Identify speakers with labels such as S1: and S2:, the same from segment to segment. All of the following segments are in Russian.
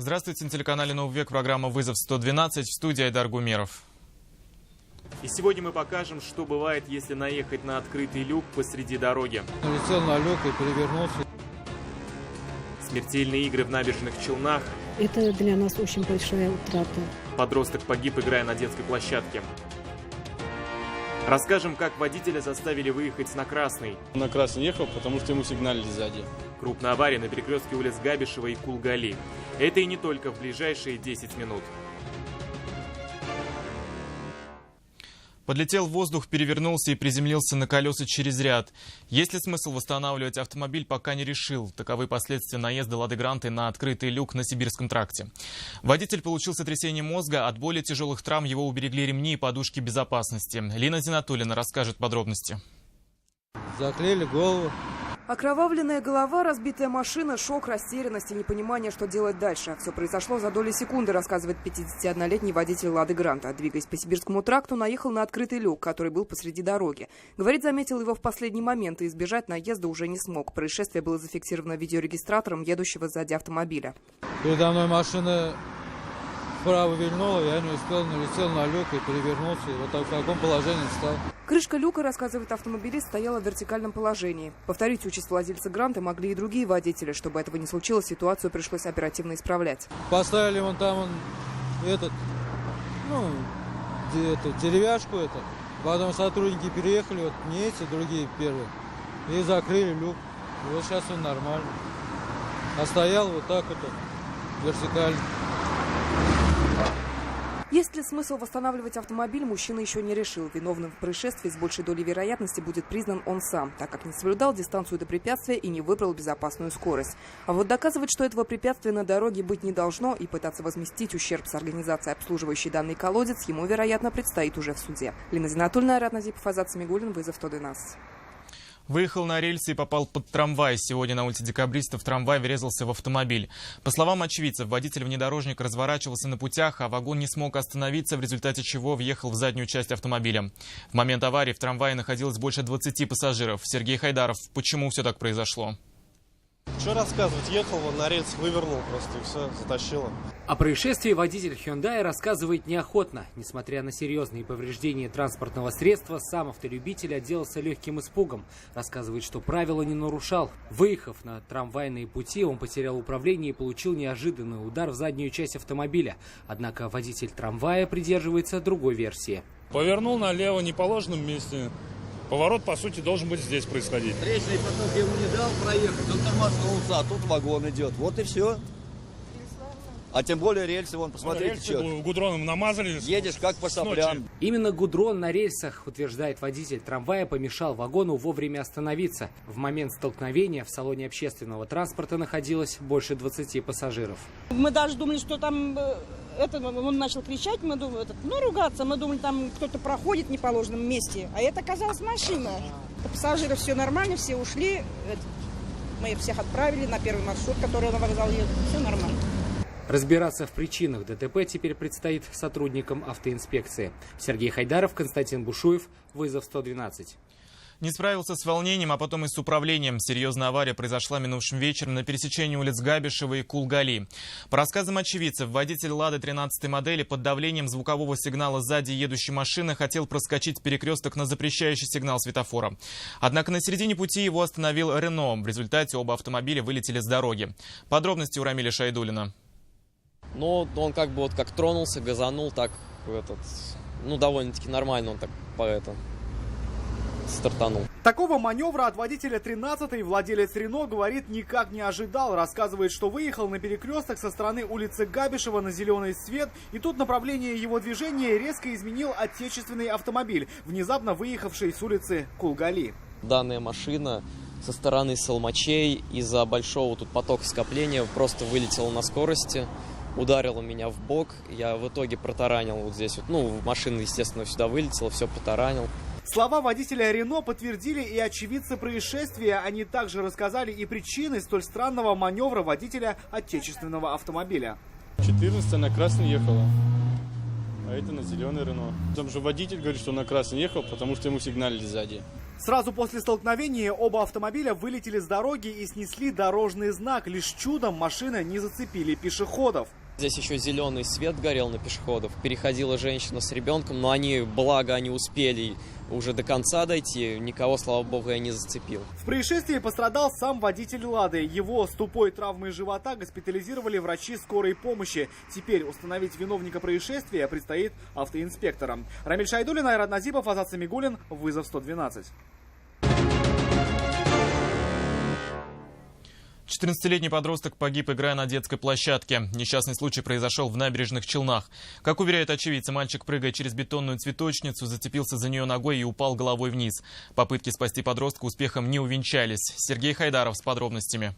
S1: Здравствуйте, на телеканале «Новый век», программа «Вызов 112», в студии Айдар Гумеров.
S2: И сегодня мы покажем, что бывает, если наехать на открытый люк посреди дороги.
S3: Налетел на люк и перевернулся.
S2: Смертельные игры в набережных Челнах.
S4: Это для нас очень большая утрата.
S2: Подросток погиб, играя на детской площадке. Расскажем, как водителя заставили выехать на красный.
S5: На красный ехал, потому что ему сигналили сзади.
S2: Крупная авария на перекрестке улиц Габишева и Кулгали. Это и не только в ближайшие 10 минут.
S1: Подлетел в воздух, перевернулся и приземлился на колеса через ряд. Есть ли смысл восстанавливать автомобиль, пока не решил. Таковы последствия наезда «Лады Гранты» на открытый люк на Сибирском тракте. Водитель получил сотрясение мозга, от более тяжелых травм его уберегли ремни и подушки безопасности. Лина Зинатуллина расскажет подробности.
S3: Заклеили голову.
S6: Окровавленная голова, разбитая машина, шок, растерянность и непонимание, что делать дальше. Все произошло за доли секунды, рассказывает 51-летний водитель «Лады Гранта». Двигаясь по Сибирскому тракту, наехал на открытый люк, который был посреди дороги. Говорит, заметил его в последний момент и избежать наезда уже не смог. Происшествие было зафиксировано видеорегистратором едущего сзади автомобиля.
S3: Передо мной машина вправо вильнула, я не успел, налетел на люк и перевернулся. И вот в таком положении стал.
S6: Крышка люка, рассказывает автомобилист, стояла в вертикальном положении. Повторить участь владельца Гранта могли и другие водители. Чтобы этого не случилось, ситуацию пришлось оперативно исправлять.
S3: Поставили вон там деревяшку. Потом сотрудники переехали, вот не эти, другие первые, и закрыли люк. И вот сейчас он нормально. А стоял вот так вот вертикально.
S6: Есть ли смысл восстанавливать автомобиль, мужчина еще не решил. Виновным в происшествии с большей долей вероятности будет признан он сам, так как не соблюдал дистанцию до препятствия и не выбрал безопасную скорость. А вот доказывать, что этого препятствия на дороге быть не должно, и пытаться возместить ущерб с организацией, обслуживающей данный колодец, ему, вероятно, предстоит уже в суде. Лина Зинатуллина, Айрат Назипов, Азат Самигуллин, Вызов 112.
S1: Выехал на рельсы и попал под трамвай. Сегодня на улице Декабристов трамвай врезался в автомобиль. По словам очевидцев, водитель-внедорожник разворачивался на путях, а вагон не смог остановиться, в результате чего въехал в заднюю часть автомобиля. В момент аварии в трамвае находилось больше 20 пассажиров. Сергей Хайдаров. Почему все так произошло?
S5: Что рассказывать? Ехал, вон на рельс вывернул просто и все, затащило.
S7: О происшествии водитель Hyundai рассказывает неохотно. Несмотря на серьезные повреждения транспортного средства, сам автолюбитель отделался легким испугом. Рассказывает, что правила не нарушал. Выехав на трамвайные пути, он потерял управление и получил неожиданный удар в заднюю часть автомобиля. Однако водитель трамвая придерживается другой версии.
S8: Повернул налево в неположенном месте. Поворот, по сути, должен быть здесь происходить.
S9: Встречный поток ему не дал проехать, он тормознулся, а тут вагон идет. Вот и все. А тем более рельсы, вон, посмотрите,
S8: рельсы гудроном намазали.
S9: Едешь как по соплям.
S7: Именно гудрон на рельсах, утверждает водитель трамвая, помешал вагону вовремя остановиться. В момент столкновения в салоне общественного транспорта находилось больше 20 пассажиров.
S10: Мы даже думали, что там... он начал кричать, мы думали, ругаться. Мы думали, там кто-то проходит в неположенном месте. А это оказалась машина. Пассажиры все нормально, все ушли. Мы их всех отправили на первый маршрут, который на вокзал едет. Все нормально.
S7: Разбираться в причинах ДТП теперь предстоит сотрудникам автоинспекции. Сергей Хайдаров, Константин Бушуев, Вызов 112.
S1: Не справился с волнением, а потом и с управлением. Серьезная авария произошла минувшим вечером на пересечении улиц Габишева и Кулгали. По рассказам очевидцев, водитель «Лады» 13-й модели под давлением звукового сигнала сзади едущей машины хотел проскочить перекресток на запрещающий сигнал светофора. Однако на середине пути его остановил «Рено». В результате оба автомобиля вылетели с дороги. Подробности у Рамиля Шайдуллина.
S11: Но он как тронулся, газанул так, довольно-таки нормально он так стартанул.
S12: Такого маневра от водителя 13-й владелец Рено, говорит, никак не ожидал. Рассказывает, что выехал на перекресток со стороны улицы Габишева на зеленый свет, и тут направление его движения резко изменил отечественный автомобиль, внезапно выехавший с улицы Кулгали.
S11: Данная машина со стороны Салмачей из-за большого тут потока скопления просто вылетела на скорости. Ударила меня в бок, я в итоге протаранил вот здесь машина, естественно, сюда вылетела, все протаранил.
S12: Слова водителя Рено подтвердили и очевидцы происшествия. Они также рассказали и причины столь странного маневра водителя отечественного автомобиля.
S5: 14 на красный ехала, а это на зеленый Рено. Там же водитель говорит, что на красный ехал, потому что ему сигналили сзади.
S12: Сразу после столкновения оба автомобиля вылетели с дороги и снесли дорожный знак. Лишь чудом машины не зацепили пешеходов.
S11: Здесь еще зеленый свет горел на пешеходов. Переходила женщина с ребенком, но благо они успели уже до конца дойти. Никого, слава богу, я не зацепил.
S12: В происшествии пострадал сам водитель «Лады». Его с тупой травмой живота госпитализировали врачи скорой помощи. Теперь установить виновника происшествия предстоит автоинспекторам. Рамиль Шайдуллин, Айрат Назипов, Азат Самигуллин. Вызов 112.
S1: 14-летний подросток погиб, играя на детской площадке. Несчастный случай произошел в Набережных Челнах. Как уверяют очевидцы, мальчик, прыгая через бетонную цветочницу, зацепился за нее ногой и упал головой вниз. Попытки спасти подростка успехом не увенчались. Сергей Хайдаров с подробностями.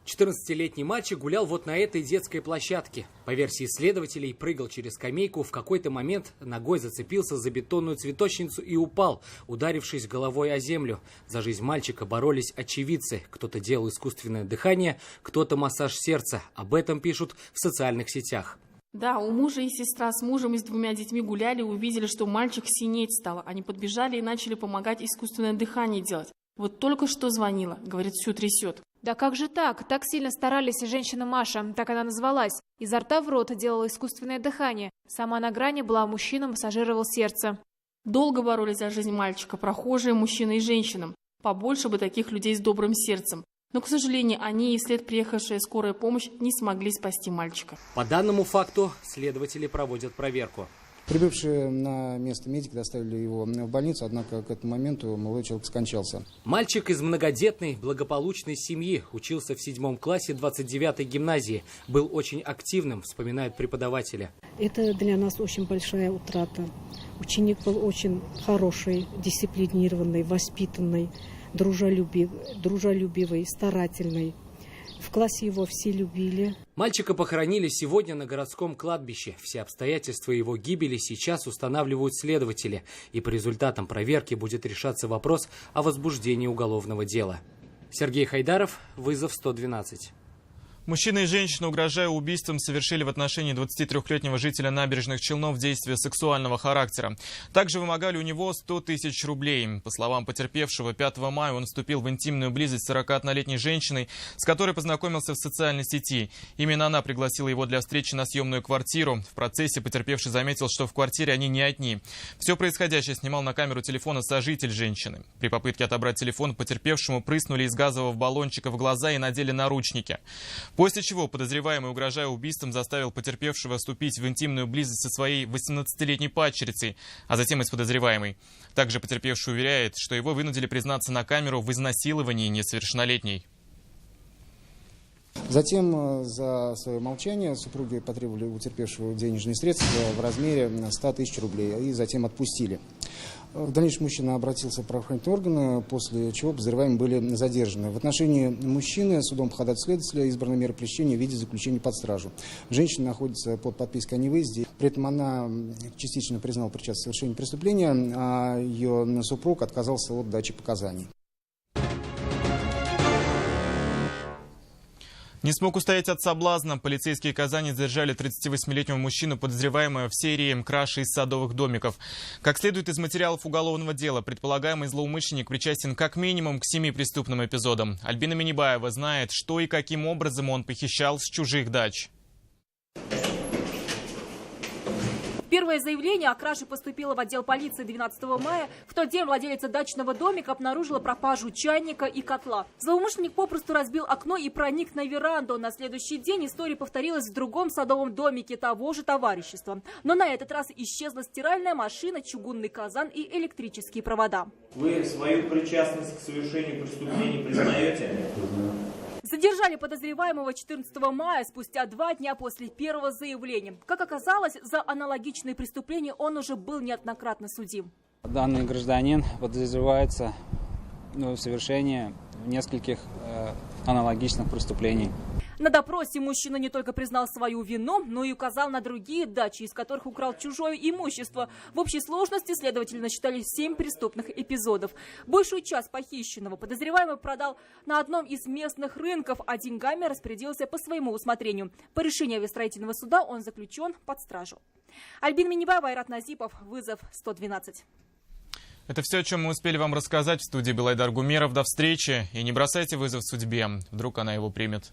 S7: 14-летний мальчик гулял вот на этой детской площадке. По версии следователей, прыгал через скамейку, в какой-то момент ногой зацепился за бетонную цветочницу и упал, ударившись головой о землю. За жизнь мальчика боролись очевидцы. Кто-то делал искусственное дыхание, кто-то массаж сердца. Об этом пишут в социальных сетях.
S13: Да, у мужа и сестра с мужем и с 2 детьми гуляли, увидели, что мальчик синеть стал. Они подбежали и начали помогать искусственное дыхание делать. Вот только что звонила, говорит, всю трясет.
S14: Да как же так? Так сильно старались женщина Маша, так она назвалась. Изо рта в рот делала искусственное дыхание. Сама на грани была, мужчина массажировал сердце.
S13: Долго боролись за жизнь мальчика, прохожие, мужчины и женщинам. Побольше бы таких людей с добрым сердцем. Но, к сожалению, они и вслед приехавшая скорая помощь не смогли спасти мальчика.
S7: По данному факту следователи проводят проверку.
S15: Прибывшие на место медики доставили его в больницу, однако к этому моменту молодой человек скончался.
S7: Мальчик из многодетной, благополучной семьи, учился в 7 классе 29-й гимназии. Был очень активным, вспоминают преподаватели.
S4: Это для нас очень большая утрата. Ученик был очень хороший, дисциплинированный, воспитанный, дружелюбивый, старательный. В классе его все любили.
S7: Мальчика похоронили сегодня на городском кладбище. Все обстоятельства его гибели сейчас устанавливают следователи. И по результатам проверки будет решаться вопрос о возбуждении уголовного дела. Сергей Хайдаров, вызов 112.
S1: Мужчина и женщина, угрожая убийством, совершили в отношении 23-летнего жителя Набережных Челнов действия сексуального характера. Также вымогали у него 100 тысяч рублей. По словам потерпевшего, 5 мая он вступил в интимную близость с 41-летней женщиной, с которой познакомился в социальной сети. Именно она пригласила его для встречи на съемную квартиру. В процессе потерпевший заметил, что в квартире они не одни. Все происходящее снимал на камеру телефона сожитель женщины. При попытке отобрать телефон потерпевшему прыснули из газового баллончика в глаза и надели наручники. После чего подозреваемый, угрожая убийством, заставил потерпевшего вступить в интимную близость со своей 18-летней падчерицей, а затем и с подозреваемой. Также потерпевший уверяет, что его вынудили признаться на камеру в изнасиловании несовершеннолетней.
S15: Затем за свое молчание супруги потребовали у потерпевшего денежные средства в размере 100 тысяч рублей и затем отпустили. В дальнейшем мужчина обратился в правоохранительные органы, после чего подозреваемые были задержаны. В отношении мужчины судом по ходатайству следователя избрана мера пресечения в виде заключения под стражу. Женщина находится под подпиской о невыезде. При этом она частично признала причастность к совершению преступления, а ее супруг отказался от дачи показаний.
S1: Не смог устоять от соблазна. Полицейские Казани задержали 38-летнего мужчину, подозреваемого в серии краж из садовых домиков. Как следует из материалов уголовного дела, предполагаемый злоумышленник причастен как минимум к 7 преступным эпизодам. Альбина Минибаева знает, что и каким образом он похищал с чужих дач.
S16: Первое заявление о краже поступило в отдел полиции 12 мая. В тот день владелица дачного домика обнаружила пропажу чайника и котла. Злоумышленник попросту разбил окно и проник на веранду. На следующий день история повторилась в другом садовом домике того же товарищества. Но на этот раз исчезла стиральная машина, чугунный казан и электрические провода.
S2: Вы свою причастность к совершению преступлений признаете?
S16: Задержали подозреваемого 14 мая, спустя 2 дня после первого заявления. Как оказалось, за аналогичные преступления он уже был неоднократно судим.
S17: Данный гражданин подозревается в совершении нескольких аналогичных преступлений.
S16: На допросе мужчина не только признал свою вину, но и указал на другие дачи, из которых украл чужое имущество. В общей сложности следователи насчитали 7 преступных эпизодов. Большую часть похищенного подозреваемый продал на одном из местных рынков, а деньгами распорядился по своему усмотрению. По решению авиастроительного суда он заключен под стражу. Альбина Минибаева, Айрат Назипов, вызов 112.
S1: Это все, о чем мы успели вам рассказать. В студии был Айдар Гумеров. До встречи. И не бросайте вызов судьбе. Вдруг она его примет.